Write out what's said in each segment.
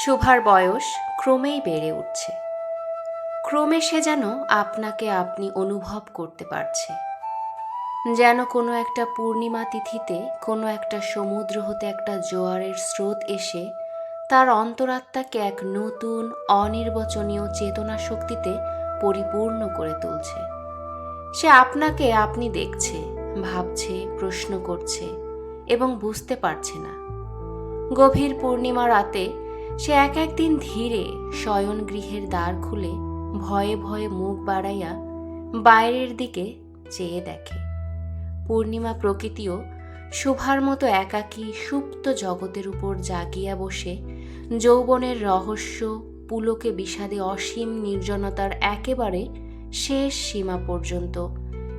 শুভার বয়স ক্রমেই বেড়ে উঠছে। ক্রমে সে যেন আপনাকে আপনি অনুভব করতে পারছে, যেন কোনো একটা পূর্ণিমা তিথিতে কোনো একটা সমুদ্র হতে একটা জোয়ারের স্রোত এসে তার অন্তরাত্মাকে এক নতুন অনির্বচনীয় চেতনা শক্তিতে পরিপূর্ণ করে তুলছে। সে আপনাকে আপনি দেখছে, ভাবছে, প্রশ্ন করছে এবং বুঝতে পারছে না। গভীর পূর্ণিমা রাতে সে একদিন ধীরে শয়নগৃহের দ্বার খুলে ভয়ে ভয়ে মুখ বাড়াইয়া বাইরের দিকে চেয়ে দেখে। পূর্ণিমা প্রকৃতিও শুভার মতো একাকী সুপ্ত জগতের উপর জাগিয়া বসে যৌবনের রহস্য পুলকে বিষাদে অসীম নির্জনতার একেবারে শেষ সীমা পর্যন্ত,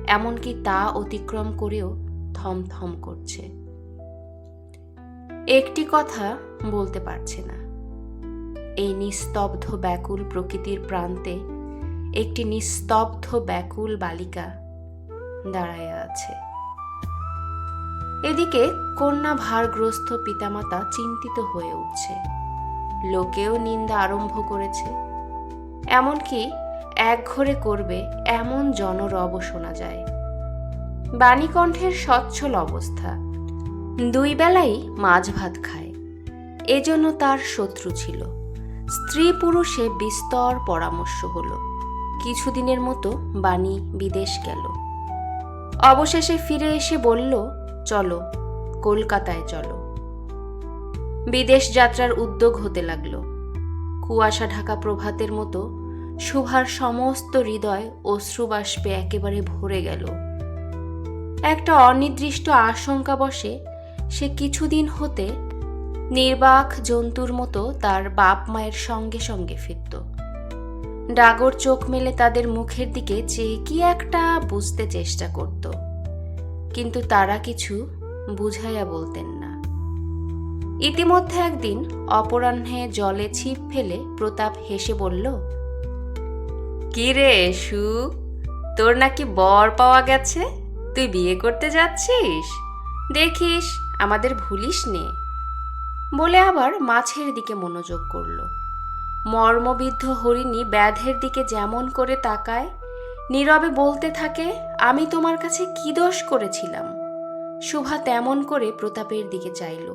এমনকি তা অতিক্রম করেও থমথম করছে। একটি কথা বলতে পারছে না। এই নিস্তব্ধ ব্যাকুল প্রকৃতির প্রান্তে একটি নিস্তব্ধ ব্যাকুল বালিকা দাঁড়াইয়া আছে। এদিকে কন্যা ভারগ্রস্ত পিতামাতা চিন্তিত হয়ে উঠছে। লোকেও নিন্দা আরম্ভ করেছে, এমনকি একঘরে করবে এমন জনরব শোনা যায়। বাণীকণ্ঠের সচ্ছল অবস্থা, দুই বেলাই মাছ ভাত খায়, এজন্য তার শত্রু ছিল। স্ত্রী পুরুষে বিস্তর পরামর্শ হলো। কিছুদিনের মতো বাণী বিদেশ গেল। অবশেষে ফিরে এসে বলল, চলো কলকাতায় চলো। বিদেশ যাত্রার উদ্যোগ হতে লাগলো। কুয়াশা ঢাকা প্রভাতের মতো শুভার সমস্ত হৃদয় অশ্রুবাষ্পে একেবারে ভরে গেল। একটা অনির্দিষ্ট আশঙ্কা বশে সে কিছুদিন হতে নির্বাক জন্তুর মতো তার বাপ মায়ের সঙ্গে সঙ্গে ফিরত। ডাগর চোখ মেলে তাদের মুখের দিকে চেয়ে কি একটা বুঝতে চেষ্টা করত, কিন্তু তারা কিছু বুঝাইয়া বলতেন না। ইতিমধ্যে একদিন অপরাহ্নে জলে ছিপ ফেলে প্রতাপ হেসে বলল, কি রে সু, তোর নাকি বর পাওয়া গেছে? তুই বিয়ে করতে যাচ্ছিস? দেখিস আমাদের ভুলিস নে। বলে আবার মাছের দিকে মনোযোগ করল। মর্মবিদ্ধ হরিণী ব্যাধের দিকে যেমন করে তাকায়, নীরবে বলতে থাকে, আমি তোমার কাছে কি দোষ করেছিলাম? শুভা তেমন করে প্রতাপের দিকে চাইল।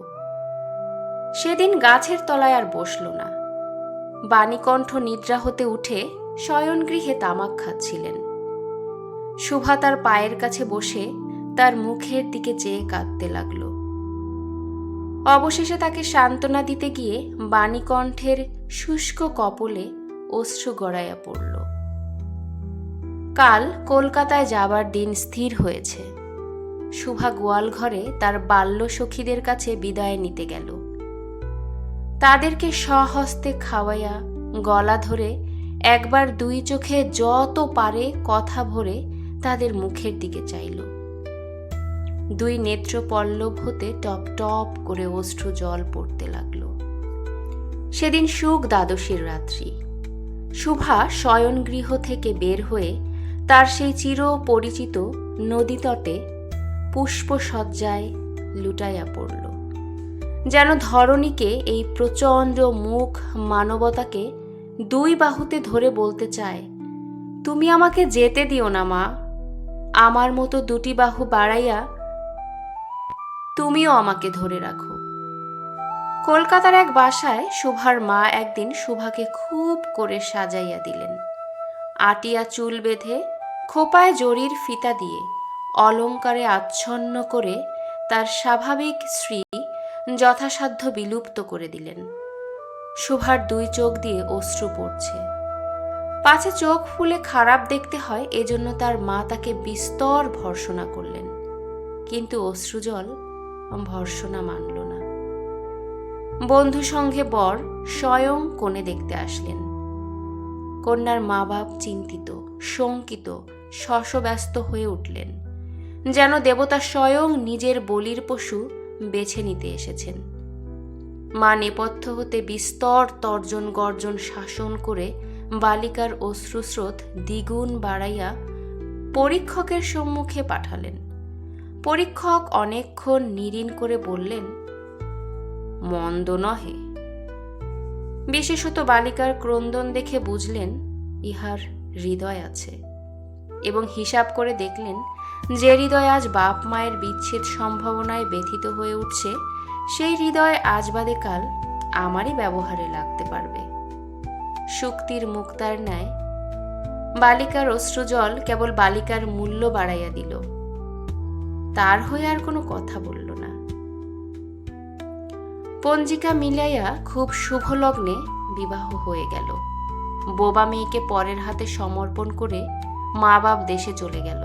সেদিন গাছের তলায় আর বসল না। বাণীকণ্ঠ নিদ্রা হতে উঠে শয়নগৃহে তামাক খাচ্ছিলেন। শুভা তার পায়ের কাছে বসে তার মুখের দিকে চেয়ে কাঁদতে লাগল। অবশেষে তাকে সান্ত্বনা দিতে গিয়ে বাণীকণ্ঠের শুষ্ক কপলে অশ্রু গড়াইয়া পড়ল। কাল কলকাতায় যাবার দিন স্থির হয়েছে। শুভা গোয়াল ঘরে তার বাল্য সখীদের কাছে বিদায় নিতে গেল। তাদেরকে স্বহস্তে খাওয়াইয়া গলা ধরে একবার দুই চোখে যত পারে কথা ভরে তাদের মুখের দিকে চাইল। দুই নেত্র পল্লব হতে টপ টপ করে অশ্রু জল পড়তে লাগল। সেদিন সুখ দ্বাদশীর রাত্রি। শুভা শয়নগৃহ থেকে বের হয়ে তার সেই চির পরিচিত নদীতটে পুষ্পসজ্জায় লুটাইয়া পড়ল। যেন ধরণীকে এই প্রচণ্ড মুখ মানবতাকে দুই বাহুতে ধরে বলতে চায়, তুমি আমাকে যেতে দিও না মা, আমার মতো দুটি বাহু বাড়াইয়া তুমিও আমাকে ধরে রাখো। কলকাতার এক বাসায় শুভার মা একদিন শুভাকে খুব করে সাজাইয়া দিলেন। আটিয়া চুল বেঁধে খোপায় জরির ফিতা দিয়ে অলঙ্কারে আচ্ছন্ন করে তার স্বাভাবিক শ্রী যথাসাধ্য বিলুপ্ত করে দিলেন। শুভার দুই চোখ দিয়ে অশ্রু পড়ছে। পাছে চোখ ফুলে খারাপ দেখতে হয় এজন্য তার মা তাকে বিস্তর ভর্ৎসনা করলেন, কিন্তু অশ্রুজল ভর্ৎসনা মানল না। বন্ধু সঙ্গে বর স্বয়ং কনে দেখতে আসলেন। কন্যার মা বাপ চিন্তিত, শঙ্কিত, শশব্যস্ত হয়ে উঠলেন, যেন দেবতা স্বয়ং নিজের বলির পশু বেছে নিতে এসেছেন। মা নেপথ্য হতে বিস্তর তর্জন গর্জন শাসন করে বালিকার অশ্রুস্রোত দ্বিগুণ বাড়াইয়া পরীক্ষকের সম্মুখে পাঠালেন। পরীক্ষক অনেকক্ষণ নিরিন করে বললেন, মন্দ নহে। বিশেষত বালিকার ক্রন্দন দেখে বুঝলেন ইহার হৃদয় আছে, এবং হিসাব করে দেখলেন যে হৃদয় আজ বাপ মায়ের বিচ্ছেদ সম্ভাবনায় ব্যথিত হয়ে উঠছে, সেই হৃদয় আজ বাদে কাল আমারই ব্যবহারে লাগতে পারবে। শুক্তির মুক্তার ন্যায় বালিকার অশ্রুজল কেবল বালিকার মূল্য বাড়াইয়া দিল। তার হয়ে আর কোনো কথা বলল না। পঞ্জিকা মিলাইয়া খুব শুভ লগ্নে বিবাহ হয়ে গেল। বোবা মেয়েকে পরের হাতে সমর্পণ করে মা বাপ দেশে চলে গেল।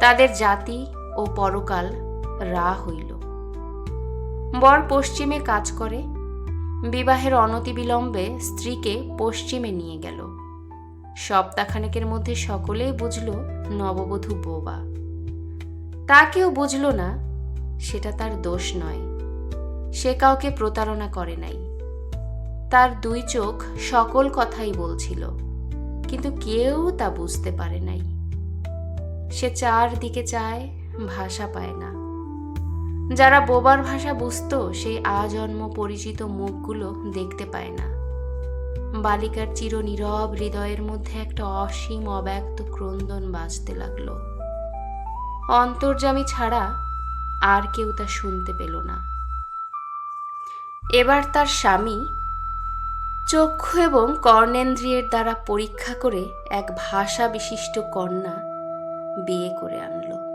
তাদের জাতি ও পরকাল রা হইল। বর পশ্চিমে কাজ করে। বিবাহের অনতিবিলম্বে স্ত্রীকে পশ্চিমে নিয়ে গেল। সপ্তাহখানেকের মধ্যে সকলেই বুঝল নববধূ বোবা। তা কেউ বুঝল না, সেটা তার দোষ নয়। সে কাউকে প্রতারণা করে নাই। তার দুই চোখ সকল কথাই বলছিল, কিন্তু কেউ তা বুঝতে পারে নাই। সে চারদিকে চায়, ভাষা পায় না। যারা বোবার ভাষা বুঝত, সেই আজন্ম পরিচিত মুখগুলো দেখতে পায় না। বালিকার চিরনীরব হৃদয়ের মধ্যে একটা অসীম অব্যক্ত ক্রন্দন বাজতে লাগলো। অন্তর্যামী ছাড়া আর কেউ তা শুনতে পেল না। এবার তার স্বামী চক্ষু এবং কর্ণেন্দ্রিয়ের দ্বারা পরীক্ষা করে এক ভাষা বিশিষ্ট কন্যা বিয়ে করে আনলো।